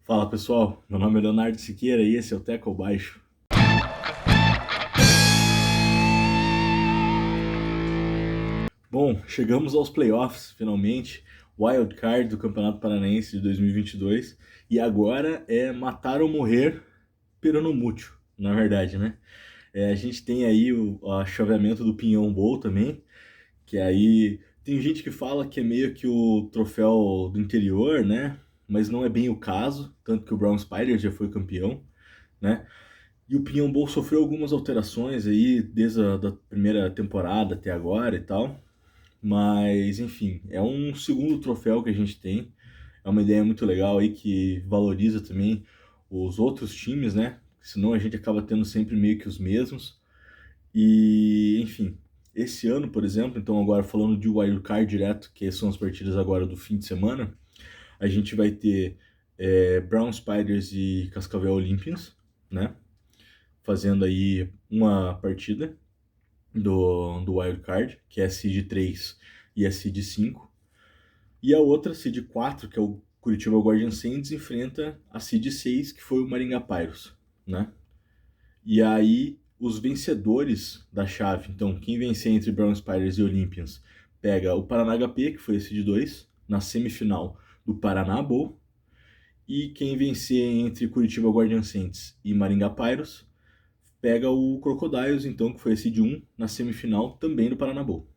Fala pessoal, meu nome é Leonardo Siqueira e esse é o Teco Baixo. Bom, chegamos aos playoffs finalmente, Wild Card do Campeonato Paranaense de 2022 e agora é matar ou morrer, pero no mútil, na verdade, né? A gente tem aí o chaveamento do Pinhão Bowl também, que aí tem gente que fala que é meio que o troféu do interior, né? Mas não é bem o caso, tanto que o Brown Spider já foi campeão, né? E o Pinhão Bowl sofreu algumas alterações aí, desde a da primeira temporada até agora e tal. Mas, enfim, é um segundo troféu que a gente tem. É uma ideia muito legal aí que valoriza também os outros times, né? Senão a gente acaba tendo sempre meio que os mesmos. E, enfim, esse ano, por exemplo, então agora falando de Wild Card direto, que são as partidas agora do fim de semana, a gente vai ter Brown Spiders e Cascavel Olympians, né? Fazendo aí uma partida do Wild Card, que é a Seed 3 e a Seed 5. E a outra, Seed 4, que é o Curitiba Guardian Saints, enfrenta a Seed 6, que foi o Maringá Pyros, né? E aí, os vencedores da chave, então, quem vencer entre Brown Spiders e Olympians, pega o Paraná HP, que foi a Seed 2, na semifinal do Paraná Bowl, e quem vencer entre Curitiba Guardian Saints e Maringá Pyros, pega o Crocodiles, então, que foi esse de 1, na semifinal também do Paraná Bowl.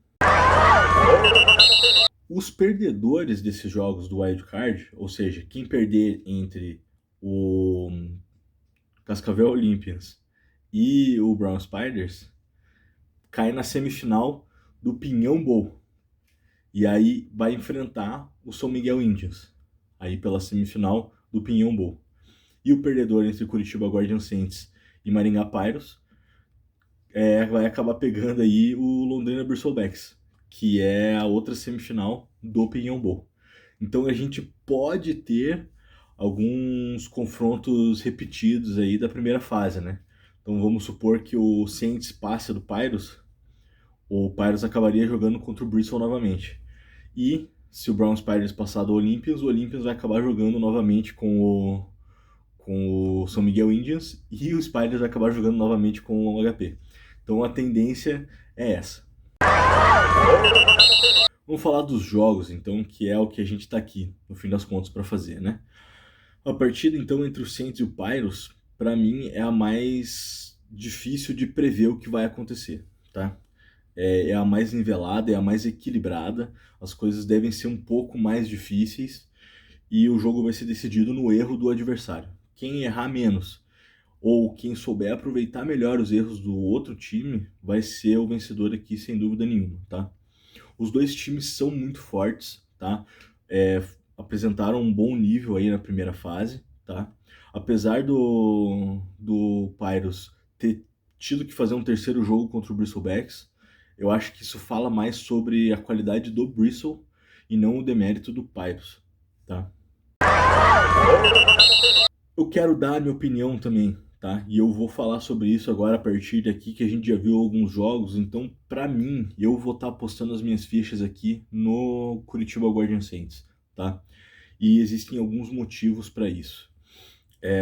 Os perdedores desses jogos do Wild Card, ou seja, quem perder entre o Cascavel Olympians e o Brown Spiders, cai na semifinal do Pinhão Bowl. E aí vai enfrentar o São Miguel Indians, aí pela semifinal do Pinhão Bowl. E o perdedor entre Curitiba Guardian Saints e Maringá Pyros vai acabar pegando aí o Londrina Bristlebacks, que é a outra semifinal do Pinhão Bowl. Então a gente pode ter alguns confrontos repetidos aí da primeira fase, né? Então vamos supor que o Saints passe do Pyros, o Pyros acabaria jogando contra o Bristol novamente. E se o Brown Spiders passar do Olympians, o Olympians vai acabar jogando novamente com o São Miguel Indians e o Spiders vai acabar jogando novamente com o HP. Então a tendência é essa. Vamos falar dos jogos, então, que é o que a gente está aqui, no fim das contas, para fazer, né? A partida, então, entre o Saints e o Pyros, para mim, é a mais difícil de prever o que vai acontecer, tá? É a mais nivelada, é a mais equilibrada, as coisas devem ser um pouco mais difíceis e o jogo vai ser decidido no erro do adversário. Quem errar menos ou quem souber aproveitar melhor os erros do outro time vai ser o vencedor aqui, sem dúvida nenhuma, tá? Os dois times são muito fortes, tá? Apresentaram um bom nível aí na primeira fase, tá? Apesar do Pyros ter tido que fazer um terceiro jogo contra o Bristlebacks, eu acho que isso fala mais sobre a qualidade do Bristol e não o demérito do Pyros, tá? Eu quero dar a minha opinião também, tá? E eu vou falar sobre isso agora a partir daqui que a gente já viu alguns jogos. Então, pra mim, eu vou estar apostando as minhas fichas aqui no Curitiba Guardian Saints, tá? E existem alguns motivos para isso.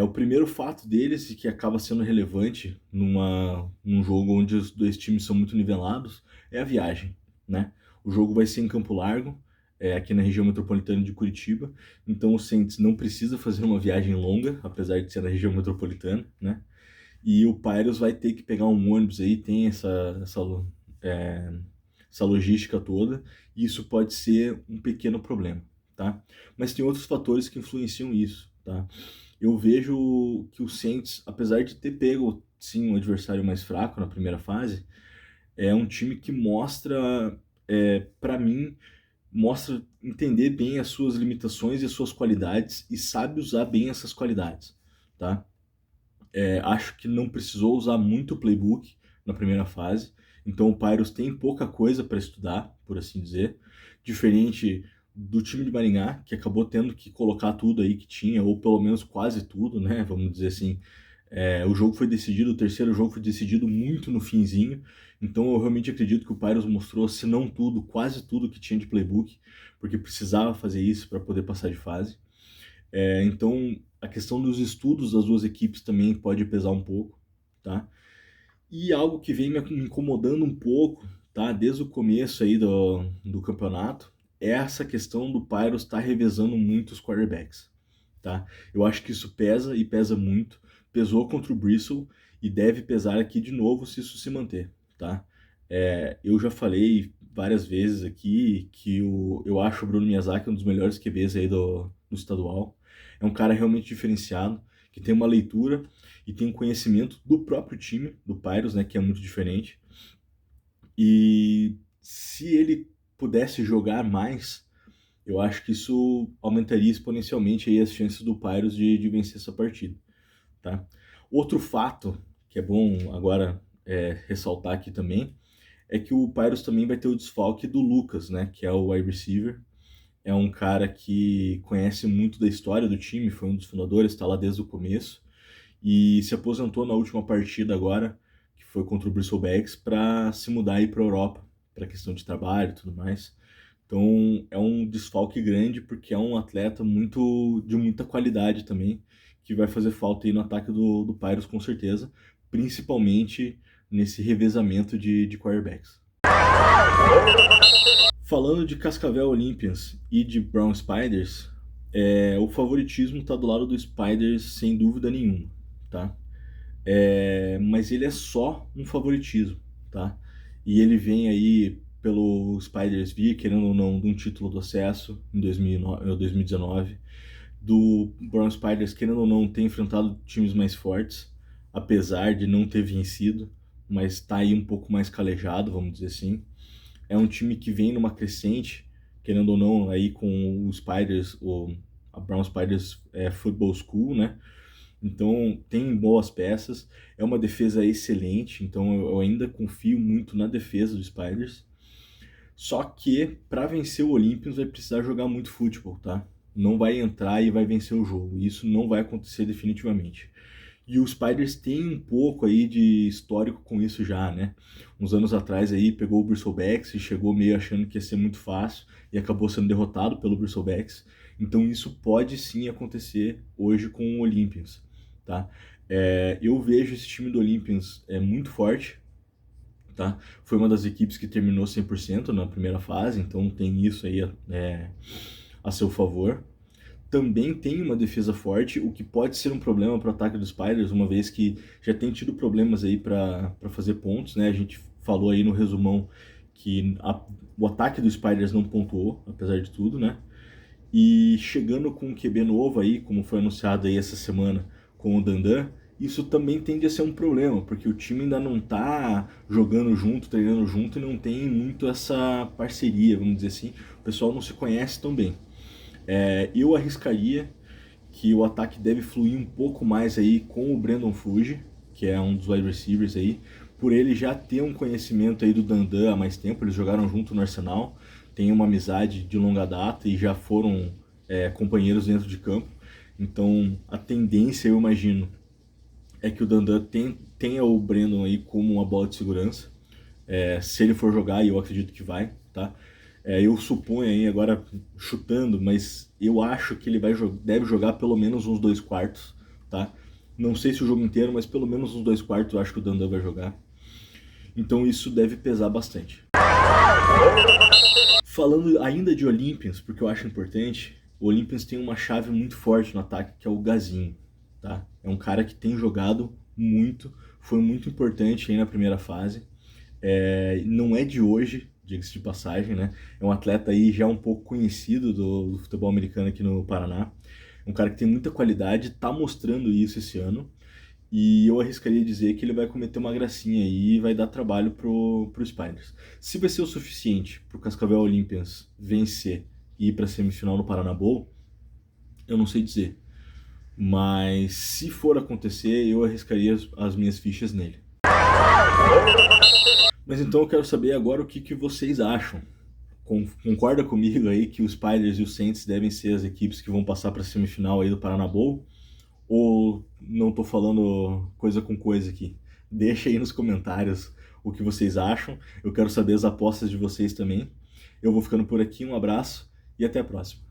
O primeiro fato deles, e que acaba sendo relevante num jogo onde os dois times são muito nivelados, é a viagem, né? O jogo vai ser em Campo Largo, aqui na região metropolitana de Curitiba, então o Saints não precisa fazer uma viagem longa, apesar de ser na região metropolitana, né? E o Pyros vai ter que pegar um ônibus aí, tem é, essa logística toda, e isso pode ser um pequeno problema, tá? Mas tem outros fatores que influenciam isso, tá? Eu vejo que o Saints, apesar de ter pego, sim, um adversário mais fraco na primeira fase, é um time que mostra, para mim, mostra entender bem as suas limitações e as suas qualidades e sabe usar bem essas qualidades, tá? Acho que não precisou usar muito playbook na primeira fase, então o Pyros tem pouca coisa para estudar, por assim dizer, diferente do time de Maringá, que acabou tendo que colocar tudo aí que tinha, ou pelo menos quase tudo, né? Vamos dizer assim. O jogo foi decidido, o terceiro jogo foi decidido muito no finzinho, então eu realmente acredito que o Pyros mostrou, se não tudo, quase tudo que tinha de playbook, porque precisava fazer isso para poder passar de fase. Então, A questão dos estudos das duas equipes também pode pesar um pouco, tá? E algo que vem me incomodando um pouco, tá? Desde o começo aí do campeonato, é essa questão do Pirates estar revezando muito os quarterbacks, tá? Eu acho que isso pesa e pesa muito. Pesou contra o Bristol e deve pesar aqui de novo se isso se manter, tá? Eu já falei várias vezes aqui que eu acho o Bruno Miyazaki um dos melhores QBs aí do estadual. É um cara realmente diferenciado, que tem uma leitura e tem um conhecimento do próprio time, do Pirates, né, que é muito diferente. E se ele pudesse jogar mais, eu acho que isso aumentaria exponencialmente aí as chances do Pirates de vencer essa partida, tá? Outro fato que é bom agora ressaltar aqui também é que o Pirates também vai ter o desfalque do Lucas, né, que é o wide receiver. É um cara que conhece muito da história do time, foi um dos fundadores, está lá desde o começo e se aposentou na última partida agora, que foi contra o Bristlebags, para se mudar aí para a Europa, para questão de trabalho e tudo mais. Então é um desfalque grande porque é um atleta de muita qualidade também, que vai fazer falta aí no ataque do Pirates com certeza, principalmente nesse revezamento de quarterbacks. Falando de Cascavel Olympians e de Brown Spiders, o favoritismo está do lado do Spiders sem dúvida nenhuma, tá? Mas ele é só um favoritismo, tá? E ele vem aí pelo Spiders vir, querendo ou não, de um título do acesso em 2019, do Brown Spiders, querendo ou não, ter enfrentado times mais fortes, apesar de não ter vencido, mas está aí um pouco mais calejado, vamos dizer assim. É um time que vem numa crescente, querendo ou não, aí com o Spiders, a Brown Spiders Football School, né? Então tem boas peças, é uma defesa excelente, então eu ainda confio muito na defesa dos Spiders. Só que para vencer o Olympians vai precisar jogar muito futebol, tá? Não vai entrar e vai vencer o jogo. Isso não vai acontecer definitivamente. E os Spiders têm um pouco aí de histórico com isso já, né? Uns anos atrás aí pegou o Bristlebacks e chegou meio achando que ia ser muito fácil e acabou sendo derrotado pelo Bristlebacks. Então isso pode sim acontecer hoje com o Olympians, tá? Eu vejo esse time do Olympians muito forte, tá? Foi uma das equipes que terminou 100% na primeira fase, então tem isso aí a seu favor. Também tem uma defesa forte, o que pode ser um problema para o ataque dos Spiders, uma vez que já tem tido problemas aí para fazer pontos, né? A gente falou aí no resumão que o ataque dos Spiders não pontuou, apesar de tudo, né? E chegando com um QB novo aí, como foi anunciado aí essa semana com o Dandan, isso também tende a ser um problema, porque o time ainda não tá jogando junto, treinando junto e não tem muito essa parceria, vamos dizer assim. O pessoal não se conhece tão bem. Eu arriscaria que o ataque deve fluir um pouco mais aí com o Brandon Fuji, que é um dos wide receivers aí, por ele já ter um conhecimento aí do Dandan há mais tempo, eles jogaram junto no Arsenal, tem uma amizade de longa data e já foram companheiros dentro de campo. Então a tendência, eu imagino, é que o Dandan tenha o Brandon aí como uma bola de segurança. Se ele for jogar, e eu acredito que vai, tá? Eu suponho aí, agora chutando, mas eu acho que ele deve jogar pelo menos uns 2 quartos, tá? Não sei se o jogo inteiro, mas pelo menos uns 2 quartos eu acho que o Dandan vai jogar. Então isso deve pesar bastante. Falando ainda de Olympians, porque eu acho importante, o Olympians tem uma chave muito forte no ataque, que é o Gazinho, tá? É um cara que tem jogado muito, foi muito importante aí na primeira fase. Não é de hoje, diga-se de passagem, né? É um atleta aí já um pouco conhecido do futebol americano aqui no Paraná. Um cara que tem muita qualidade, tá mostrando isso esse ano. E eu arriscaria dizer que ele vai cometer uma gracinha aí e vai dar trabalho pro Spiders. Se vai ser o suficiente pro Cascavel Olympians vencer e ir pra semifinal no Paraná Bowl, eu não sei dizer. Mas se for acontecer, eu arriscaria as minhas fichas nele. Mas então eu quero saber agora o que vocês acham. Concorda comigo aí que os Spiders e os Saints devem ser as equipes que vão passar para a semifinal aí do Paraná Bowl? Ou não tô falando coisa com coisa aqui? Deixa aí nos comentários o que vocês acham. Eu quero saber as apostas de vocês também. Eu vou ficando por aqui, um abraço e até a próxima.